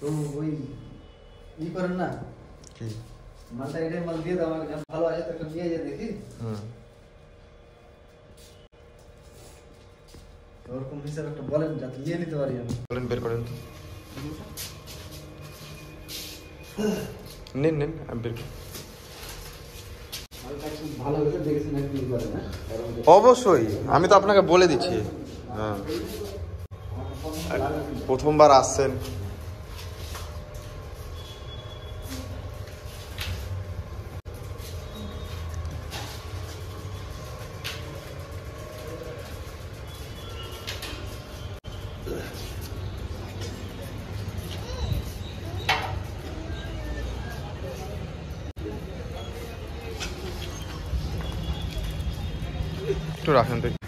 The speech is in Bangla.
তো ওই ই করেন না কি মালটা এটাই মাল দিয়ে দাও আমাকে, ভালো আছে তো একটু নিয়ে যা দেখি। ওরকম হিসাবে একটা বলেন যাতে নিয়ে নিতে পারি আমি। বলেন, বের করেন তো। নিন নিন, আমি বের করি। ভালো হলে দেখেছেন একটু ই করেন। অবশ্যই, আমি তো আপনাকে বলে দিচ্ছি। হ্যাঁ, প্রথমবার আসছেন। একটু রাখেন তো।